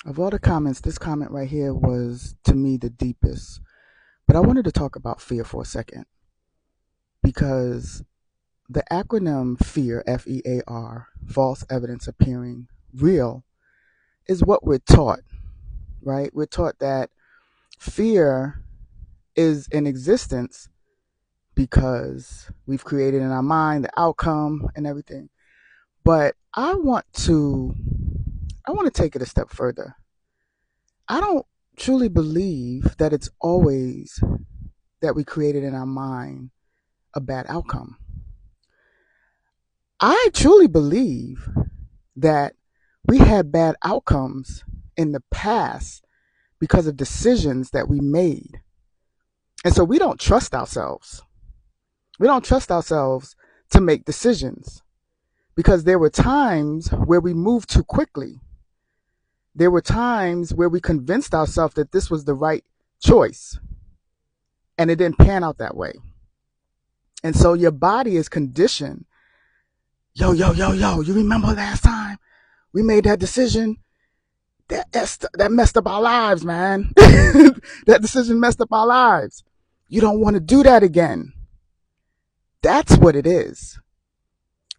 Of all the comments, this comment right here was to me the deepest. But I wanted to talk about fear for a second because the acronym FEAR, FEAR, false evidence appearing real, is what we're taught, right? We're taught that fear is in existence because we've created in our mind the outcome and everything. But I want to take it a step further. I don't truly believe that it's always that we created in our mind a bad outcome. I truly believe that we had bad outcomes in the past because of decisions that we made. And so we don't trust ourselves. We don't trust ourselves to make decisions because there were times where we moved too quickly. There were times where we convinced ourselves that this was the right choice and it didn't pan out that way. And so your body is conditioned. Yo, yo, yo, yo, you remember last time we made that decision? That messed up our lives, man. That decision messed up our lives. You don't want to do that again. That's what it is.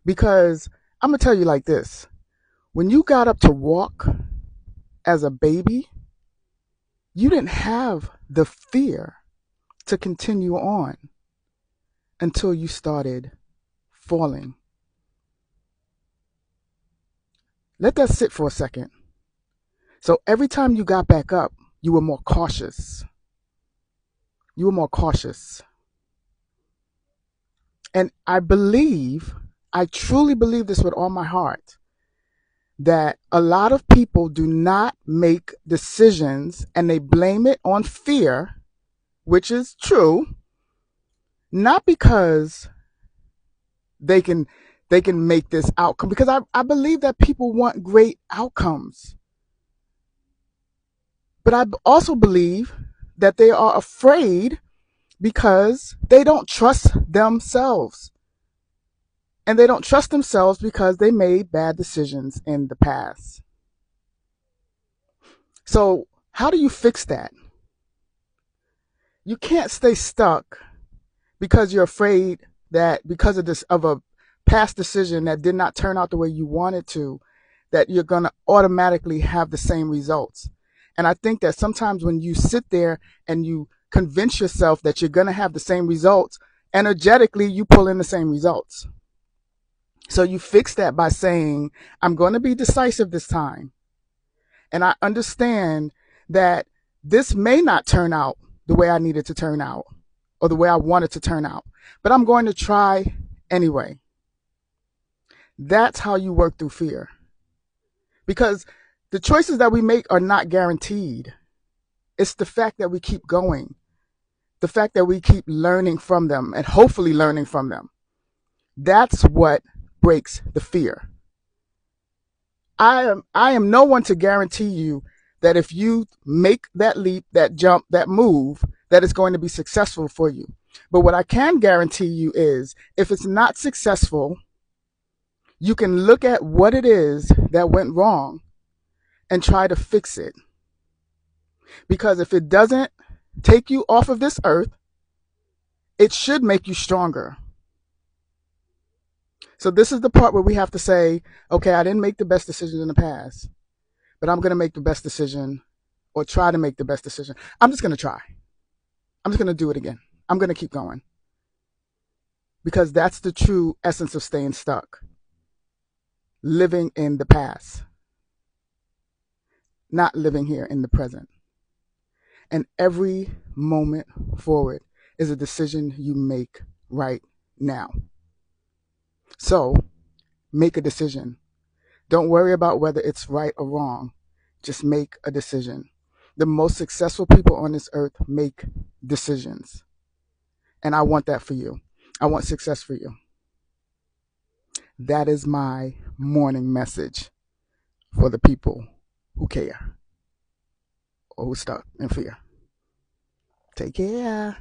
Because I'm going to tell you like this. When you got up to walk as a baby, you didn't have the fear to continue on until you started falling. Let that sit for a second. So every time you got back up, you were more cautious. You were more cautious. And I truly believe this with all my heart, that a lot of people do not make decisions and they blame it on fear, which is true, not because they can make this outcome, because I believe that people want great outcomes. But I also believe that they are afraid because they don't trust themselves. And they don't trust themselves because they made bad decisions in the past. So, how do you fix that? You can't stay stuck because you're afraid that because of a past decision that did not turn out the way you wanted to, that you're going to automatically have the same results. And I think that sometimes when you sit there and you convince yourself that you're going to have the same results, energetically you pull in the same results. So you fix that by saying, I'm going to be decisive this time. And I understand that this may not turn out the way I needed to turn out or the way I wanted to turn out, but I'm going to try anyway. That's how you work through fear. Because the choices that we make are not guaranteed. It's the fact that we keep going, the fact that we keep learning from them and hopefully learning from them. That's what breaks the fear. I am no one to guarantee you that if you make that leap, that jump, that move, that it's going to be successful for you. But what I can guarantee you is if it's not successful, you can look at what it is that went wrong and try to fix it. Because if it doesn't take you off of this earth, it should make you stronger. So this is the part where we have to say, okay, I didn't make the best decision in the past, but I'm going to make the best decision or try to make the best decision. I'm just going to try. I'm just going to do it again. I'm going to keep going. Because that's the true essence of staying stuck. Living in the past, not living here in the present. And every moment forward is a decision you make right now. So make a decision. Don't worry about whether it's right or wrong. Just make a decision. The most successful people on this earth make decisions. And I want that for you. I want success for you. That is my morning message for the people who care or who stuck in fear. Take care.